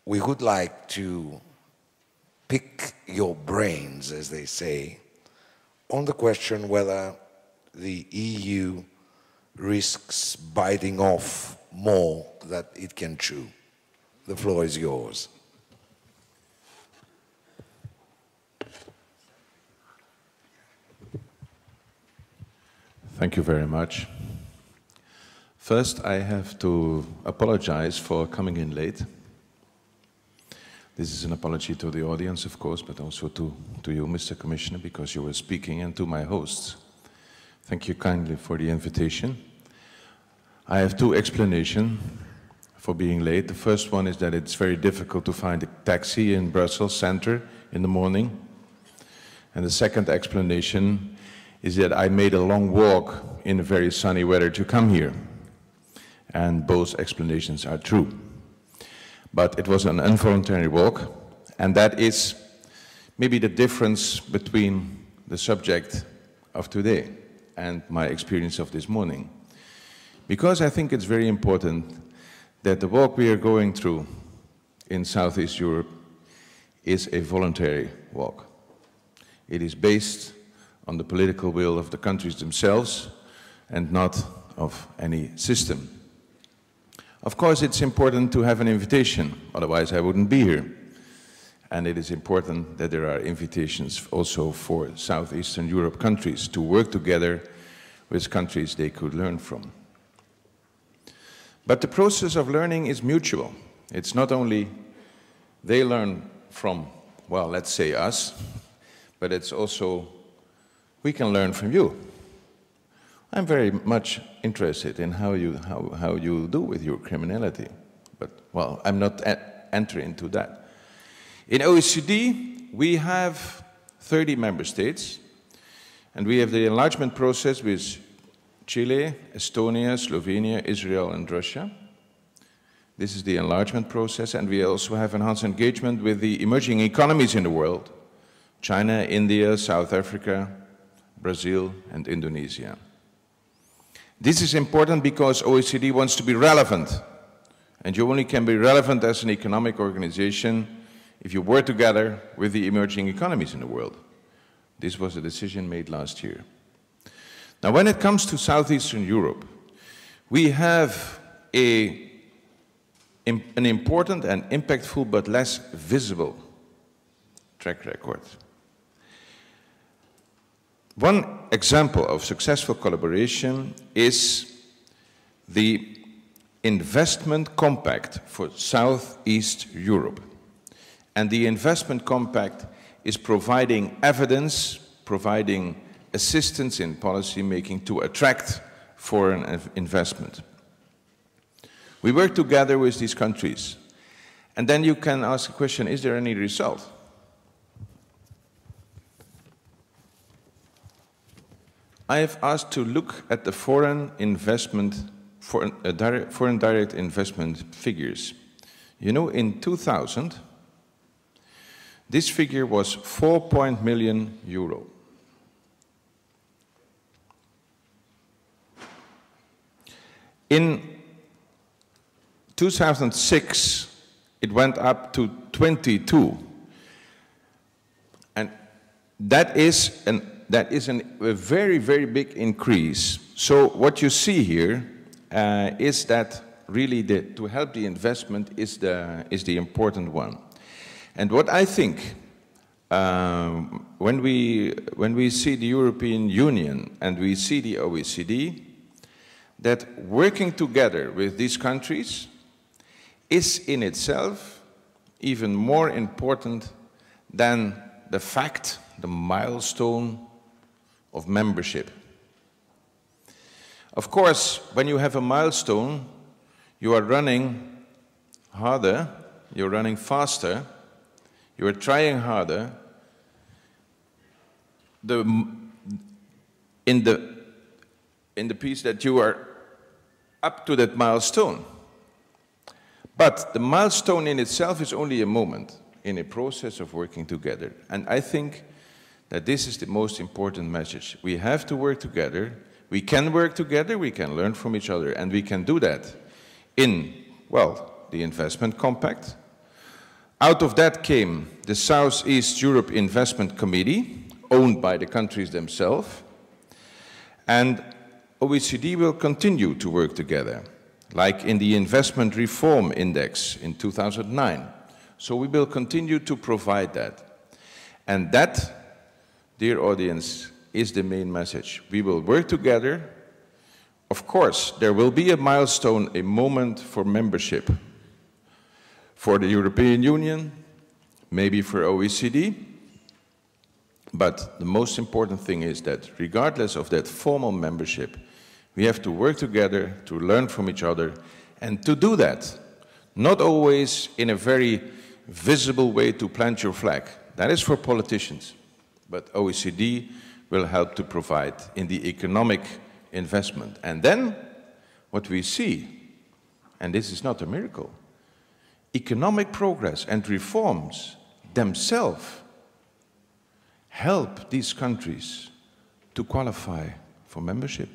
we would like to pick your brains, as they say, on the question whether the EU risks biting off more than it can chew. The floor is yours. Thank you very much. First, I have to apologize for coming in late. This is an apology to the audience, of course, but also to you, Mr. Commissioner, because you were speaking, and to my hosts. Thank you kindly for the invitation. I have two explanations for being late. The first one is that it's very difficult to find a taxi in Brussels center in the morning. And the second explanation is that I made a long walk in very sunny weather to come here. And both explanations are true. But it was an involuntary walk, and that is maybe the difference between the subject of today and my experience of this morning. Because I think it's very important that the walk we are going through in Southeast Europe is a voluntary walk. It is based on the political will of the countries themselves and not of any system. Of course, it's important to have an invitation, otherwise I wouldn't be here. And it is important that there are invitations also for Southeastern Europe countries to work together with countries they could learn from. But the process of learning is mutual. It's not only they learn from, well, let's say us, but it's also we can learn from you. I'm very much interested in how you do with your criminality, but, well, I'm not entering into that. In OECD, we have 30 member states, and we have the enlargement process with Chile, Estonia, Slovenia, Israel, and Russia. This is the enlargement process, and we also have enhanced engagement with the emerging economies in the world: China, India, South Africa, Brazil, and Indonesia. This is important because OECD wants to be relevant, and you only can be relevant as an economic organization if you work together with the emerging economies in the world. This was a decision made last year. Now, when it comes to Southeastern Europe, we have an important and impactful but less visible track record. One example of successful collaboration is the Investment Compact for Southeast Europe. And the Investment Compact is providing evidence, providing assistance in policy making to attract foreign investment. We work together with these countries. And then you can ask the question, is there any result? I have asked to look at the foreign direct investment figures. You know, in 2000, this figure was 4 million euro. In 2006, it went up to 22. And that is a very, very big increase. So what you see here is that really to help the investment is the important one. And what I think, when we see the European Union and we see the OECD, that working together with these countries is in itself even more important than the fact, the milestone of membership. Of course, when you have a milestone, you are running harder, you're running faster, you are trying harder. In the piece that you are up to that milestone. But the milestone in itself is only a moment in a process of working together. And I think that this is the most important message. We have to work together. We can work together, we can learn from each other, and we can do that in, well, the Investment Compact, Out of that came the Southeast Europe Investment Committee, owned by the countries themselves, and OECD will continue to work together, like in the Investment Reform Index in 2009. So we will continue to provide that. And that, dear audience, is the main message. We will work together. Of course, there will be a milestone, a moment for membership for the European Union, maybe for OECD. But the most important thing is that regardless of that formal membership, we have to work together to learn from each other, and to do that, not always in a very visible way to plant your flag. That is for politicians. But OECD will help to provide in the economic investment. And then what we see, and this is not a miracle, economic progress and reforms themselves help these countries to qualify for membership.